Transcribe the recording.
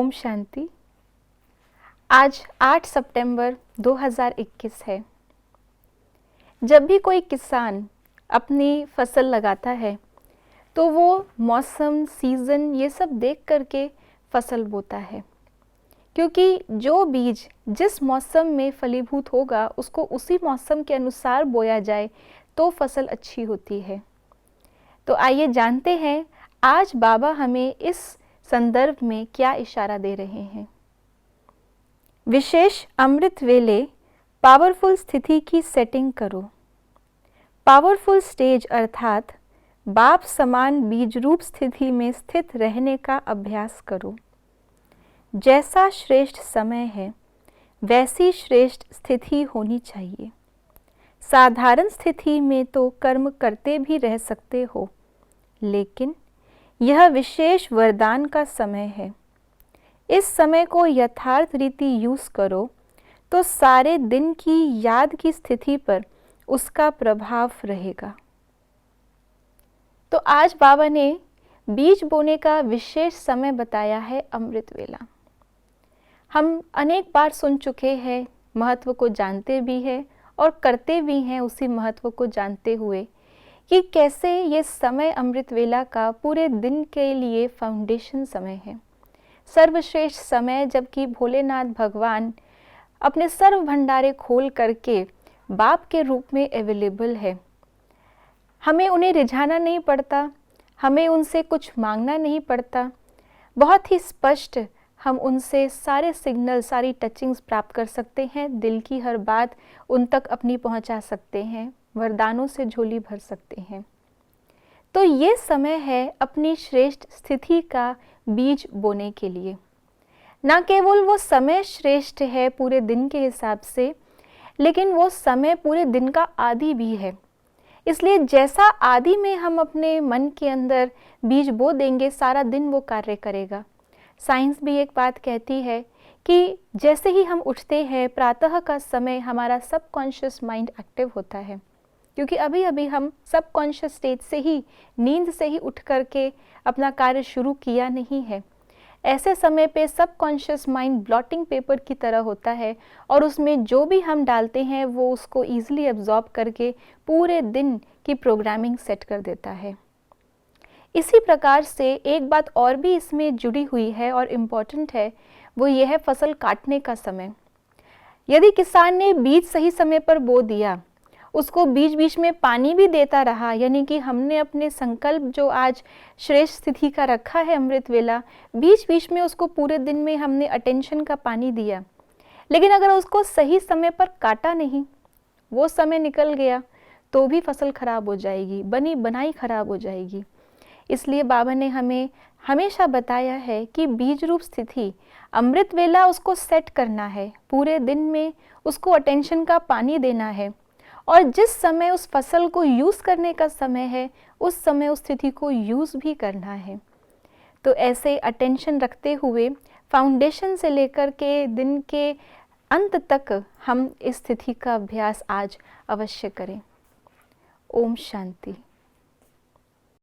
ओम शांति। आज 8 सितंबर 2021 है। जब भी कोई किसान अपनी फसल लगाता है तो वो मौसम, सीज़न ये सब देख करके फसल बोता है, क्योंकि जो बीज जिस मौसम में फलीभूत होगा उसको उसी मौसम के अनुसार बोया जाए तो फसल अच्छी होती है। तो आइए जानते हैं आज बाबा हमें इस संदर्भ में क्या इशारा दे रहे हैं। विशेष अमृत वेले पावरफुल स्थिति की सेटिंग करो। पावरफुल स्टेज अर्थात बाप समान बीज रूप स्थिति में स्थित रहने का अभ्यास करो। जैसा श्रेष्ठ समय है वैसी श्रेष्ठ स्थिति होनी चाहिए। साधारण स्थिति में तो कर्म करते भी रह सकते हो, लेकिन यह विशेष वरदान का समय है। इस समय को यथार्थ रीति यूज़ करो तो सारे दिन की याद की स्थिति पर उसका प्रभाव रहेगा। तो आज बाबा ने बीज बोने का विशेष समय बताया है अमृत वेला। हम अनेक बार सुन चुके हैं, महत्व को जानते भी हैं और करते भी हैं उसी महत्व को जानते हुए कि कैसे ये समय अमृत वेला का पूरे दिन के लिए फाउंडेशन समय है, सर्वश्रेष्ठ समय, जबकि भोलेनाथ भगवान अपने सर्व भंडारे खोल करके बाप के रूप में अवेलेबल है। हमें उन्हें रिझाना नहीं पड़ता, हमें उनसे कुछ मांगना नहीं पड़ता। बहुत ही स्पष्ट हम उनसे सारे सिग्नल, सारी टचिंग्स प्राप्त कर सकते हैं। दिल की हर बात उन तक अपनी पहुंचा सकते हैं, वरदानों से झोली भर सकते हैं। तो ये समय है अपनी श्रेष्ठ स्थिति का बीज बोने के लिए। ना केवल वो समय श्रेष्ठ है पूरे दिन के हिसाब से, लेकिन वो समय पूरे दिन का आदि भी है। इसलिए जैसा आदि में हम अपने मन के अंदर बीज बो देंगे, सारा दिन वो कार्य करेगा। साइंस भी एक बात कहती है कि जैसे ही हम उठते हैं प्रातः का समय, हमारा सबकॉन्शियस माइंड एक्टिव होता है, क्योंकि अभी अभी हम सबकॉन्शियस स्टेट से ही, नींद से ही उठ करके अपना कार्य शुरू किया नहीं है। ऐसे समय पे सबकॉन्शियस माइंड ब्लॉटिंग पेपर की तरह होता है और उसमें जो भी हम डालते हैं वो उसको ईजिली एब्जॉर्ब करके पूरे दिन की प्रोग्रामिंग सेट कर देता है। इसी प्रकार से एक बात और भी इसमें जुड़ी हुई है और इम्पॉर्टेंट है, वो ये है फसल काटने का समय। यदि किसान ने बीज सही समय पर बो दिया, उसको बीच बीच में पानी भी देता रहा, यानी कि हमने अपने संकल्प जो आज श्रेष्ठ स्थिति का रखा है अमृत वेला, बीच बीच में उसको पूरे दिन में हमने अटेंशन का पानी दिया, लेकिन अगर उसको सही समय पर काटा नहीं, वो समय निकल गया, तो भी फसल खराब हो जाएगी, बनी बनाई खराब हो जाएगी। इसलिए बाबा ने हमें हमेशा बताया है कि बीज रूप स्थिति अमृत वेला उसको सेट करना है, पूरे दिन में उसको अटेंशन का पानी देना है, और जिस समय उस फसल को यूज़ करने का समय है उस समय उस स्थिति को यूज़ भी करना है। तो ऐसे अटेंशन रखते हुए फाउंडेशन से लेकर के दिन के अंत तक हम इस स्थिति का अभ्यास आज अवश्य करें। ओम शांति।